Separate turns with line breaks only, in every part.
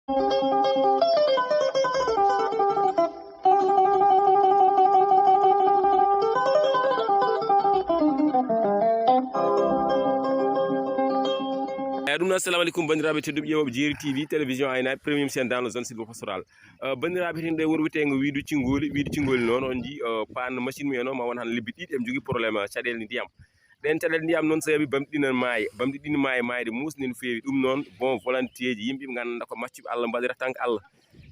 Assalamu alaikum bandiraɓe tedduɓe ƴewoɓe Jeeri TV télévision aynaɓe premium chaîne dans le zone sylvo pastoral bandiraɓe hen nde woni wiyetego widou thiengoli noon on ji panne machine mumen o ma won han lebbi ɗiɗi eɓe jogui probléme caɗele ndiyam ɗen caɗele ndiyam noon saabi bamɗiɗi maayi bamɗi ɗi maayi mayde musni no fewi ɗum noon bon volonté ji yimɓe ɓe ganduɗa ko maccuɓe Allah mbaɗira tan ko Allah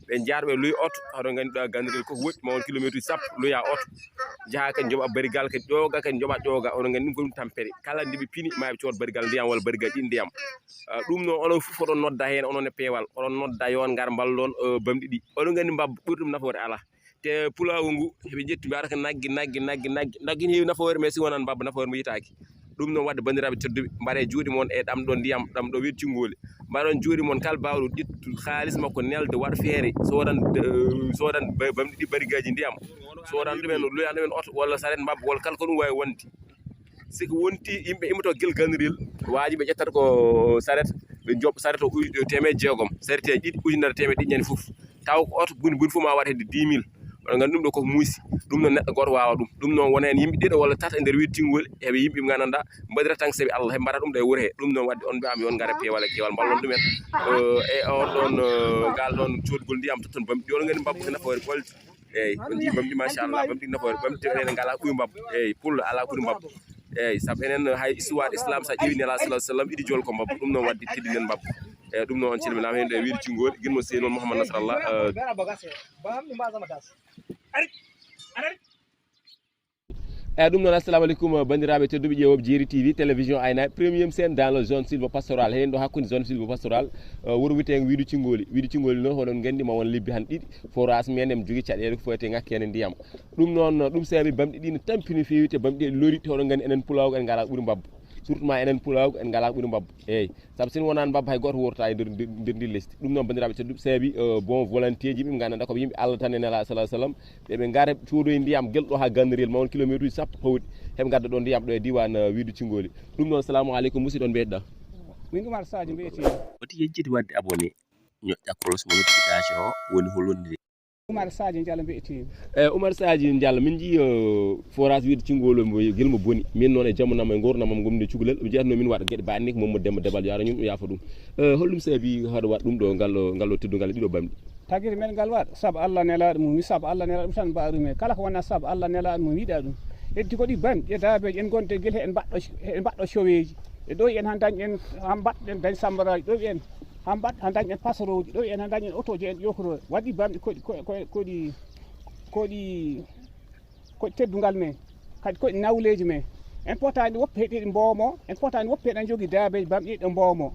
ɓe jaarɓe loyi oto hoɗo ganduɗa ganduɗel koko woɗɗi ma won kilométre uji sappo loya oto jaaha kadi jooɓa barigal kadi ƴooga kadi jooɓa ƴooga oɗon gandi ɗum ko ɗum tampere kala ndeɓe pini maɓe cood barigal ndiyam walla barigal ɗi ndiyam ɗum noon onon fof oɗon nodda hen onon e peewal oɗon nodda yon gar ballon bamɗi ɗi oɗon gandi mbabba ɓuuri ɗum nafoore ala te pulago ngu heɓe ƴetti mbiyata ko naggi heewi nafoore mais si wonan mbabba nafoore mo yitaki ɗum noon wadde bandiraɓe tedduɓe mbaɗe juuɗe moon e ɗamɗo ndiyam ɗamɗo widou thiengoli mbaɗon juuɗe moon kala bawɗo ƴettu haaliss makko nelde waɗa feere sodan bamɗi ɗi barigaji ndiyam sodan ɗumen loyan ɗumen oto walla saret mbabba walla kala ko ɗum wawi wonde siko wonti yimɓe immoto guel ganirel waji ɓe ƴettata ko saret ɓe jooɓa saret o temeɗe jeegom saret eji ɗiɗi ujunere temeɗe ɗiɗi ñande foof taw ko oto buni fof ma waɗa hedde 10 000 oɗon gandi ɗum ɗo koko muusi ɗum noon neɗɗo goto wawa ɗum noon wona hen yimɓe ɗiɗo walla tata e nder widou thiengoli eɓe yimɓe ɓe gandanɗa mbaɗira tan saabi Allah heɓe mbaɗa ɗum ɗo e wuuro he ɗum noon wadde on mbiyama yon gaare peewal e keewal ballon ɗumen e on ɗon ngal ɗon codgol ndiyam totton bamɗi oɗon gandi mbabba ko nafoore bolde eyyi on jii bamɗi machallah bamɗi nafoore bamɗi enen ngala ɓuuri mbabba eyyi pullo ala ɓuuri mbabba eyyi saabu enen hay histoire islam sa ƴeewi nela sallah sallam iɗi jol ko mbabba ɗum noon wadde teddinen mbabba eyyi ɗum noon on calminama hen ɗo e widou thiengoli guilmo sey noon Mouhammad Nasrallah eyyi ɗum noon assalamu aleykum bandiraɓe tedduɓe ƴewoɓe Jeeri TV télévision aynaɓe premium chaîne dans le zone sylvo pastoral hen ɗo hakkude zone sylvo pastoral wuuro wiyetego widou thiengoli noon hoɗon gandi ma won lebbi han ɗiɗi forage men emi jogui caɗele ko fewte ngakkene ndiyam ɗum noon ɗum saabi bamɗi ɗi no tampi no fewi te bamɗi ɗi lori te hoɗon gandi enen pulago en ngala ɓuuri mbabba surtout ma enen pulago en ngala ɓuuri mbabba eyyi saabu sin wonani mbabba hay goto worta e nder ndi lesdi ɗum noon bandiraɓe tedduɓe saabi bon volonté ji yimɓe gandanɗa koɓe yimɓe Allah tan e nela salah sallam ɓeɓe gaara codoye ndiyam guelɗo ha gandirel ma won kilométre uji sappo pawɗi heɓe gadda ɗo ndiyam ɗo e diwan widou thiengoli ɗum noon salamu aleykum musidɗo on mbiyetɗa
min Oumar Sadio mbiyete
woti yejjiti wadde abonné ñoƴƴa cloche mo notification o woni hollodire
Oumar Sadio Diallo mbiyete
Oumar Sadio Diallo min jii forage widou thiengoli mo guelmo boni min noon e jamunama e gurdamam gomde cukalel ɓe jeeyatno min waɗa gueɗe banni ko Mamadou Demba Debal yaro ñum ɗum yafa ɗum holɗum saabi haɗa waɗa ɗum ɗo ngallo teddugal ɗiɗo bamɗi
tagiri men ngal waɗa saabu Allah nelaɗo mum mi saabu Allah nelaɗo ɗum tan mbawa ɗum e kala ko wona saabu Allah nelaɗo mum yiiɗa ɗum heddi ko ɗi bamɗi e daabeji en gonte guel he en mbaɗɗo choweji e ɗo en han dañ en han mbaɗɗen dañ sambaraji ɗo en han dañ en passeroji ɗo en han dañ en autoji en ƴokoro waɗi bamɗi koɗi teddugal men kadi koɗi nawleji men en potani woppe heeɗiɗi mbowmo en potani woppe heɗen jogui daabeji bamɗi ɗo mbowmo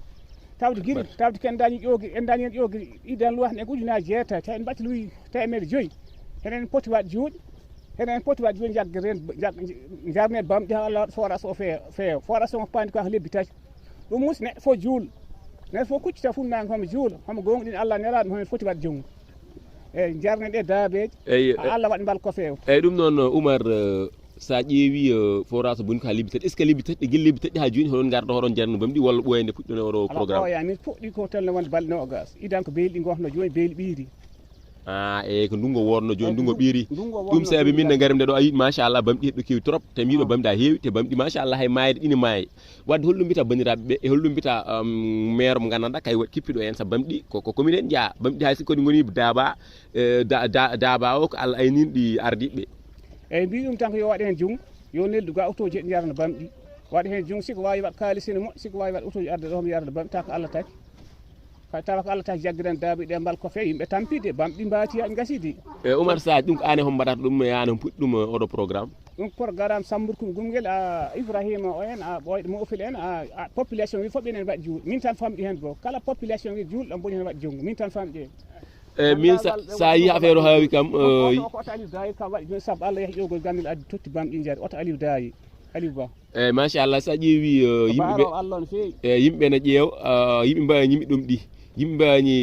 tawde guiri tawde ken dañi ƴoogi en dañi en ƴoogi idan luwat en ujunaji jeetati taw en mbatti luyi temedde joyyi henen poti waɗ juuɗe henen poti waɗ juuɗe jaggiren jarne bamɗi ha Allah waɗa forage o feewa forage o pandi ko lebbi tati ɗum musi neɗɗo fof juulo neɗɗo fof kuccita funnago homo juulo homo gonɗin Allah nelaɗum homen foti waɗ junggo eyyi jarne ɗe daabeji ha Allah waɗa mbal ko feewa
eyyi ɗum noon Oumar sa ƴeewi forage boni ko ha lebbi tati est ce que lebbi tati ɗi guel lebbi tati ha joni hoɗon garda hoɗon jarno bamɗi walla ɓooyande puɗɗone oɗo programme
ala min puɗɗi ko telno wonde balɗe nogas idan ko beeli ɗi gofno joni beeli ɓiiri
eyyi ko ndungo wonno joni ndungo ɓiiri ɗum saabi min ne garim nde ɗo a yiiɗi machallah bamɗi heɗɗo kewi trop te mbiɗo bamɗi ha heewi te bamɗi machallah hay mayde ɗine maayi wadde holɗum mbita bandiraɓeɓe e holɗum mbita maire mo gandanɗa kay waɗi kippiɗo en sa bamɗi ko commune en jaa bamɗi hay sikko ɗi goni daaba o ko Allah aynini ɗi ardiɓe
eyyi mbi ɗum tan ko yo waɗe hen junggo yo neldu ga auto ji ɗi jarno bamɗi waɗa hen junggo siko wawi waɗ kalisine moƴƴi siko wawi waɗ auto ji arde ɗo mi yarda bamɗi taw ko Allah taki tawa ko Allah taki jaggiren daabi ɗe mbal ko fewi yimɓe tampide bamɗi mbati haji gasidi
e Oumar Sadio ɗum ko an e homo mbaɗata ɗum yani puɗɗi ɗum oɗo programme
ɗum programme samburkum gumguel a Ibrahima o en a ɓoyɗo mofil en a population wi fof ɓenen waɗi juuɗe min tan famɗi hen go kala population wi juulɗo boni hen waɗi junggo min tan famɗi hen
min sa yi affaire o haawi kam
ko oto Aliou Dayi kam waɗi joni saabu Allah yeehi ƴogol gandil addi totti bamɗi jaari oto Aliou Dayi Aliou Ba
eyyi machallah sa ƴeewi yimɓeɓe
Allah no fewi
yimɓe ne ƴeew yimɓe mbawi ñimmi ɗum ɗi yimɓe mbani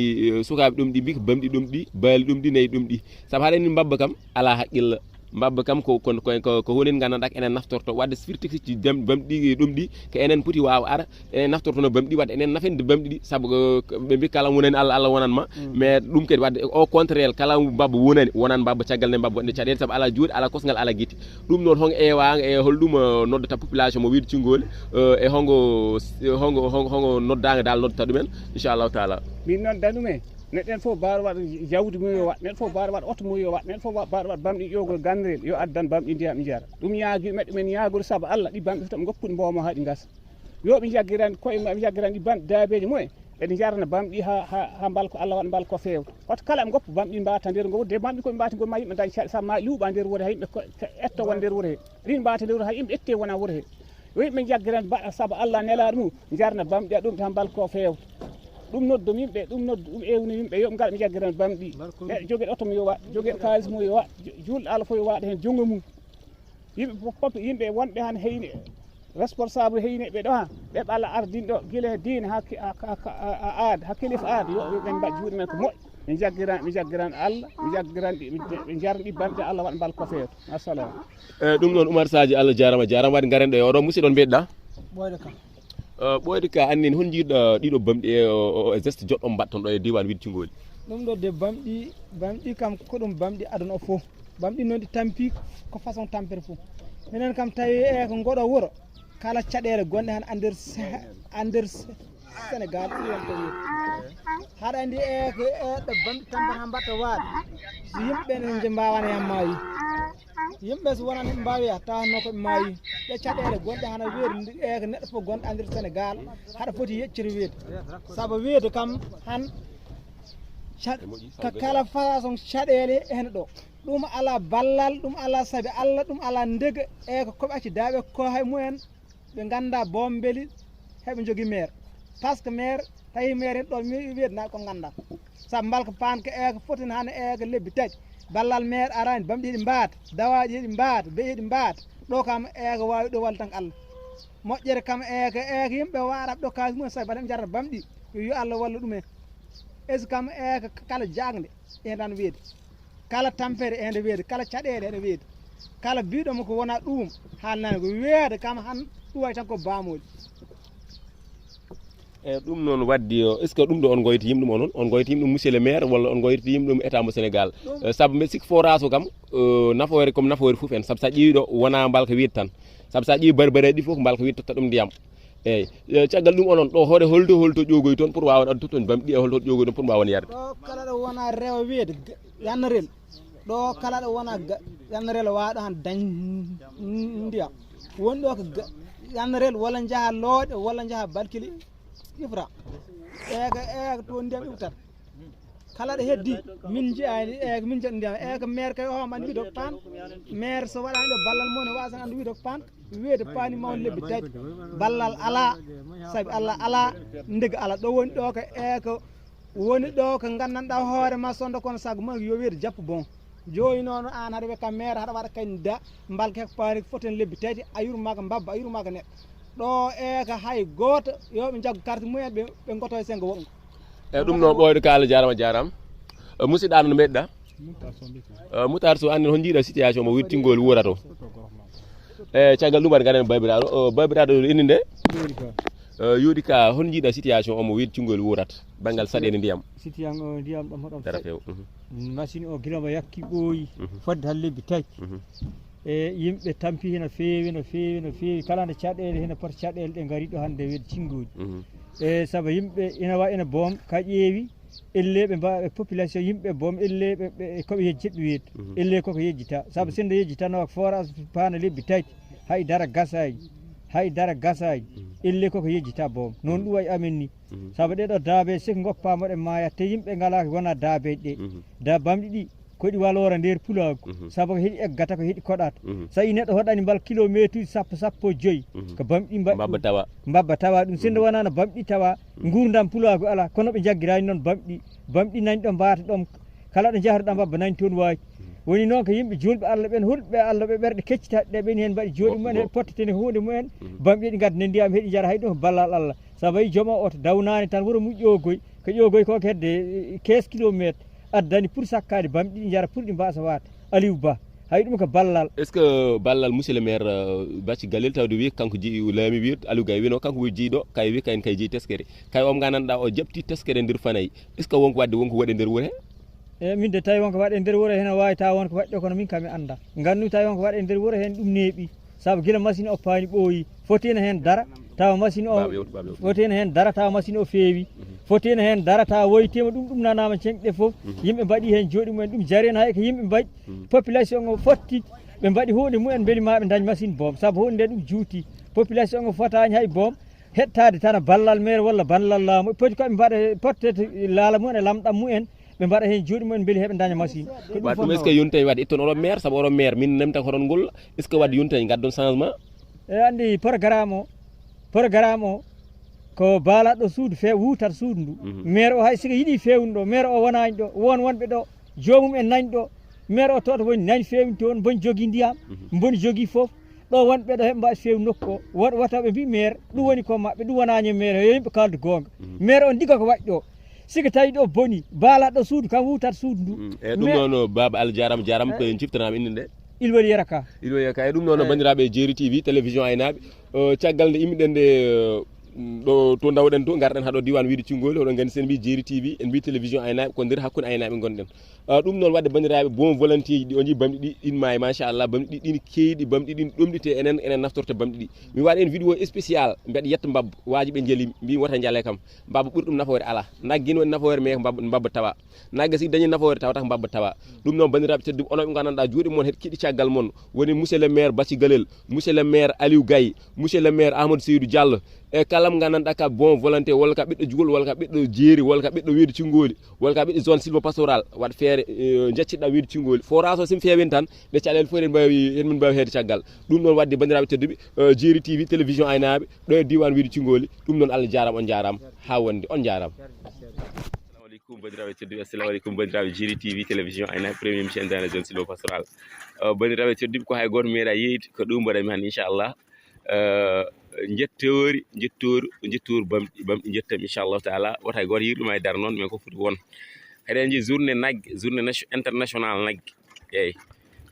sukaɓe ɗum ɗi mbi ko bamɗi ɗum ɗi baali ɗum ɗi nayyi ɗum ɗi saabu haɗa ni mbabba kam ala haqqilla mbabba kam ko honin gandanɗa enen naftorto wadde firti ci bamɗi ɗum ɗi ko enen poti wawa ara enen naftorto no bamɗi wadde enen nafende bamɗi ɗi saabu ɓe mbi kala wonani Allah wonanma mais ɗum kadi wadde au contraire kala mbabba wonani wonan mbabba caggal nde mbabba wonde caɗele saabu ala juuɗe ala kosgal ala guite ɗum noon hon ewa e holɗum noddata population mo wiide Thiengoli e hongo noddaga dal noddata ɗumen inchallahu taala
min nodda ɗumen neɗɗen fof mbaɗo waɗa jawdi mum yo waɗ neɗɗo fof mbaɗo waɗa oto mum yo waɗ neɗɗo fof mbaɗo waɗa bamɗi ƴogol gandirel yo addan bamɗi ndiyam jara ɗum ñaagui meɗɗe men ñaagoru saabu Allah ɗi bamɗi fof ɓe goppuɗi mbomo ha ɗi gasa yoɓe jaggirani koye maɓe jaggirani ɗi bamɗi daabeji mumen ɓeɗe jarana bamɗi ha mbalko Allah waɗa mbalko fewta oto kala ɓe goppa bamɗi mbata nder ngo de bamɗi koɓe mbati goma yimɓe dañi caɗ samma luuɓa nder wuuro he yimɓe etto won nder wuuro he rin mbata nder wuuro ha yimɓe ette wona wuuro he yo yimɓe jaggirani mbaɗa saabu Allah nelaɗo mum jarana bamɗi a ɗum ha mbalko fewta ɗum noddum yimɓe ɗum noddu ɗum ewni yimɓe yoɓe ngal ɓe jaggiran bamɗi neɗɗo jogueɗo oto mum yo waɗ jogueɗo kalis mum yo waɗ julɗo Allah fof yo waɗa hen jungo mum yimɓe fof yimɓe wonɓe han heyni responsable heyni ɓe ɗo ha ɓe Allah ardinɗo guila e diine ha aada ha kilifa aada yo ɓe mbaɗ juuɗe men ko moƴƴi mi jaggiran Allah mi jaggiran ɓe jarna ɗi bamɗe Allah waɗa mbal ko feeto assalamu
ɗum noon Oumar Sadji Allah jarama waɗi garen ɗo e oɗo musidɗo mbiyeɗa
ɓoyde kam
ɓoyde ka annin hon jiiɗo ɗiɗo bamɗi e geste joɗɗo mbatton ɗo e diwan wiide Thiengoli
ɗum ɗo de bamɗi kam ko ɗum bamɗi aduna o fof bamɗi noon ɗi tampi ko façon tampere fof minen kam tawi e ko ngoɗo wuuro kala caɗele gonɗe han nder Sénégal ɗiwon to wiide haɗa andi ɗo bamɗi tampere ha mbatta waade so yimɓe ne mbawana yam maayi yimɓe so wonani ɓe mbawi tawno koɓe maayi ɗe caɗele gonɗe hana weedi ko neɗɗo fof gonɗo andir Sénégal haɗa foti yecciri weede saabu weede kam han ko kala façon caɗele hen ɗo ɗum ala ballal ɗum ala saabi Allah ɗum ala ndega ko koɓe accidaɓe ko hay mumen ɓe ganda bombeli heɓe jogui maire par ce que maire tawi maire hen ɗo mi weedna ko ganda saabu mbalka panka ko fotini hane ko lebbi tati ballal maire arani bamɗi ɗi mbaata dawaji ɗi mbaata beyi ɗi mbaata ɗo kam ko wawi ɗo wallu tan Allah moƴƴere kam ko yimɓe waɗaɓe ɗo kalis mumen saabi baɗe jarata bamɗi yo Allah wallu ɗumen est ce kam ko kala jangde tan weedi kala tampere ende weedi kala caɗele ene weedi kala biɗomo ko wona ɗum haalnani ko weede kam han ɗum way tan ko bamoli
e ɗum noon waddi est ce que ɗum ɗo on goyti yimɗum onon on goyti yimɗum monsieur le maire walla on goyti yimɗum état mo Sénégal saabu mbiɗa sikki forage o kam nafoore comme nafoore fof en saabu sa ƴeewi ɗo wona mbalka wiide tan saabu sa ƴeewi barbare ɗi fof mbalka wiide totta ɗum ndiyam eyyi caggal ɗum onon ɗo hoore holto ƴogoy toon pour wawan addu toon bamɗi e holto ƴogoy toon pour mbawan yarde
ɗo kala ɗo wona rewa weede yannorel ɗo kala ɗo wona yannorel waɗo han dañ ndiyam woni ɗo ko yannorel walla jaaha looɗe walla jaaha Balkili ifra ko to ndiyam iftata kala ɗo heddi min jeyani min jaɗi ndiyam ko maire kay o andi wiide ko pan maire so waɗani ɗo ballal mo ne wasan andi wiide ko pan weede pani mawni lebbi tati ballal ala saabi Allah ala ndega ala ɗo woni ɗo ko woni ɗo ko gandanɗa hoore ma sonda kono sago ma yo weede jappu bon joni noon an haɗa wiya kam maire haɗa waɗa kayda mbalka hek paani foten lebbi tati a yurmaka mbabba a yurmaka neɗɗo ɗo ko hay goto yoɓe jaggo carte mumen ɓe goto e sengo woɓgo
eyyi ɗum noon ɓoyde ka Allah jarama musidɗo an no mbiyeɗa Moutar Sow annden hon jiiɗa situation mo wiide Thiengoli wuurato e caggal ɗum waɗi garen babiraɗo indi nde yooɗi ka hon jiiɗa situation omo wiide Thiengoli wuurata banggal saɗede ndiyam
situation o ndiyam ɗam hoɗon
dara few
machine o guilama yakki ɓooyi fodde han lebbi tati e yimɓe tampi heno feewi no feewi kala nde caɗele heno poti caɗele ɗe gari ɗo hande wiide Thiengoli e saabu yimɓe ina wawi ene boom ka ƴeewi elle ɓe mbawa population yimɓe boom elle ɓe koɓe yejjitɓe weede elle koko yejjita saabu sinde yejjitano forage paana lebbi tati haydara gasaji elle koko yejjita boom noon ɗum wayi amen ni saabu ɗeɗo daabe siko goppamoɗe maaya te yimɓe ngalaka wona daabeji ɗe da bamɗi ɗi koɗi walora nder pulagu saabu ko heeɗi eggata ko heeɗi koɗata so yi neɗɗo hoɗani mbal kilométre uji sappo joyyi ko bamɗi mbabba tawa ɗum sinde wonano bamɗi tawa gurdam pulagu ala kono ɓe jagguirani noon bamɗi nani ɗo mbata ɗon kala ɗo jahatoɗa mbabba nani toon wawi woni noon ko yimɓe julɓe Allah ɓen hulɓe Allah ɓe ɓerɗe keccitaɗe ɗe ɓeni hen mbaɗi jooɗi mumen heɗe pottetene hunde mumen bamɗi ɗi gadda ndiyam heeɗi jara hay ɗum ko ballal Allah saabu yi jooma oto dawnani tan wuuro mum ƴogoy ko ƴogoy ko hedde 15 kilométre addani pour sakkade bamɗi ɗi jara pour ɗi mbasa wade Aliou Ba hay ɗum ko ballal.
est ce que ballal monsieur le maire bacci galel tawde wi kanko jeeyi laami wi Aliou Gaye wino kanko wi jiiɗo kay wi kayen kay jeeyi teskere kay om gandanɗa o jabti teskere nder fanayi est ce que wonko wadde wonko waɗe nder wuuro he
min de tawi wonko waɗe nder wuuro hen wawi taw wonko waɗɗo kono min kam mi anda gandu tawi wonko waɗe nder wuuro hen ɗum neeɓi saabu guila machine o paani ɓooyi fotina hen dara tawa machine o fotina hen dara tawa machine o feewi fotina hen dara tawa woytima ɗum nanama cenɗe foof yimɓe mbaɗi hen jooɗi mumen ɗum jaari hen hay ko yimɓe mbaɗi population o fotti ɓe mbaɗi hunde mumen beeli ma ɓe dañ machine boom saabu hunde nde ɗum juuti population o fotani hay boom hettade tan ballal maire walla ballal laamu poti koɓe mbaɗa pottete laala mumen e lamɗam mumen ɓe mbaɗa hen jooɗi mumen beeli heɓe daña machine
waɗ ɗum est ce que yontayi wadde itton oɗon maire saabu oɗon maire min nemta ko hoɗon golla est ce que wadde yontayi gaddon changement
andi programme o ko baalaɗo suudu wutat suudu ndu maire o hay siko yiiɗi fewni ɗo maire o wonani ɗo wonɓe ɗo jomum en nani ɗo maire o toto woni nani fewni toon boni jogui ndiyam boni jogui foof ɗo wonɓe ɗo heɓe mbawi fewni nokku o wataɓe mbi maire ɗum woni ko maɓɓe ɗum wonani maire yo yimɓe kaldu gonga maire o ndiga ko waɗi ɗo siko tawi ɗo boni baalaɗo suudu kam wutat suudu ndu
eyyi ɗum noon baba Allah jarama ko ciftanama inde nde
ilwoni yeraka
e ɗum noon bandiraɓe Jeeri TV télévision aynaɓe caggal nde immiɗen nde ɗo to dawɗen to garɗen haɗo diwan wiide Thiengoli oɗon gandi sen mbi Jeeri TV en mbi télévision aynaɓe ko nder hakkude aynaɓe gonɗen ɗum noon wadde bandiraɓe bon volonté ji ɗi o jii bamɗi ɗi ɗin maayi machallah bamɗi ɗi ɗin keeɗi bamɗi ɗin ɗomɗite enen naftorte bamɗi ɗi mi waɗi en vidéo spécial mbeɗa yetta mbabba waji ɓe jeeli mbi wota jaale kam mbabba ɓuuri ɗum nafoore ala naggino woni nafoore mais mbabba tawa nagga si dañi nafoore tawata ko mbabba tawa ɗum noon bandiraɓe tedduɓe onon ɓe gandanɗa juuɗe moon heɗ kiɗi caggal moon woni monsieur le maire Bacci Galel monsieur le maire Aliou Gaye monsieur le maire Amadou Seydou Diallo e kala mo gandanɗa ka bon volonté walla ka ɓiɗɗo jugol walla ka ɓiɗɗo jeeri walla ka ɓiɗɗo wiide Thiengoli walla ka ɓiɗɗo zone sylvo pastoral waɗa feere jacciɗa wiide Thiengoli forage o simi feewin tan ɓe caɗele fof hen min mbawi heede caggal ɗum noon wadde bandiraɓe tedduɓe Jeeri TV télévision aynaɓe ɗo e diwan wiide Thiengoli ɗum noon Allah jarama on jarama ha wonde on jarama bandiraɓe tedduɓe assalamu aleykum bandiraɓe Jeeri TV télévision aynaɓe premier émission dans la zone sylvo pastoral bandiraɓe tedduɓe ko hay goto meeɗa yeyde ko ɗum mbaɗami han inchallah jettori bamɗi jettam inchallahu taala wota hay goto yiiɗuma e dara noon mais ko foti won eɗen jii journée naggue journée international naggue eyyi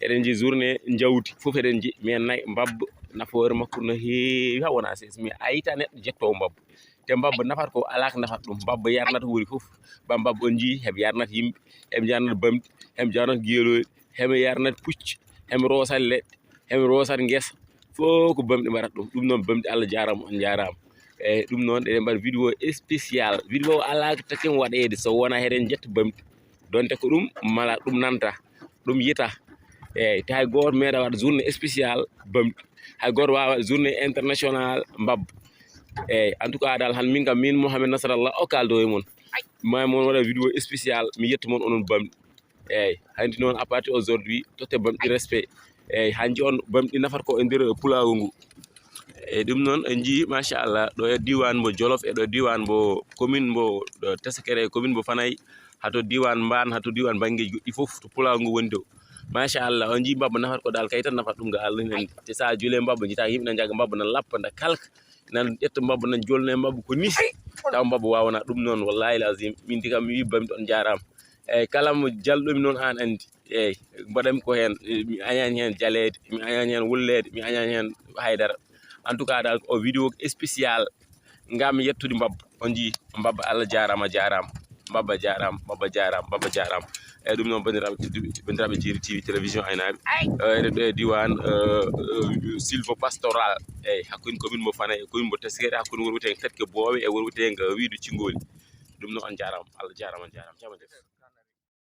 eɗen jii journée jawdi foof eɗen jii mais mbabba nafoore makko no heewi ha wona seeɗa mi ayita neɗɗo jettowo mbabba te mbabba nafata ko ala ko nafata ɗum mbabba yarnata wuuri foof mbabba on jii heɓe yarnata yimɓe heɓe jarnata bamɗi heɓe jarnata gueloɗi heɓe yarnata pucci heɓe rosat leɗɗe heɓe rosat guesa fof ko bamɗi mbaɗata ɗum noon bamɗi Allah jarama on jarama eyyi ɗum noon eɗen mbaɗa vidéo spécial vidéo ala ko takken waɗede so wona heɗen jetta bamɗi donte ko ɗum mala ɗum nanta ɗum yita eyyi te hay goto meeɗa waɗa journée spécial bamɗi hay goto wawa journée international mbabba eyyi en tout cas dal han min kam min Mouhamed Nasrallah o kaldo e moon ma moon waɗa vidéo spécial mi yetta moon onon bamɗi eyyi hanti noon à partir aujourd'hui totte bamɗi respect eyyi hanji on bamɗi nafata ko e nder pulago ngu eyyi ɗum noon en jii machallah ɗo e diwan mbo Jolof e ɗo diwan mbo commune mbo Tesakere commune mbo Fanayi hato diwan Mban hato diwan Banggueji goɗɗi foof to pulago ngu woni dow machallah on jii mbabba nafata ko dal kay tan nafata ɗum ga Allah hen te sa juule mbabba jiita yimɓe nan jagga mbabba nan lappa nda kalka nan ƴetta mbabba nan jolne mbabba ko ni taw mbabba wawana ɗum noon wallahi lazim min tigam mi wi bamɗi on jarama eyyi kala mo jalɗomi noon an andi eyyi mbaɗami ko hen mi añani hen jalede mi añani hen wullede mi añani hen haydara en tout cas dal o vidéo spécial ngam yettude mbabba on jii mbabba Allah jarama mbabba jarama eyyi ɗum noon bandiraɓe tedduɓe bandiraɓe Jeeri TV télévision aynaɓe eɗen ɗo e diwan sylvo pastoral eyyi hakkude commune mo Fanayi e commune mo Tesakere hakkude wuuro wiyetego Tetke Bowe e wuuro wiyetego wiide Thiengoli ɗum noon on jarama Allah jarama jama def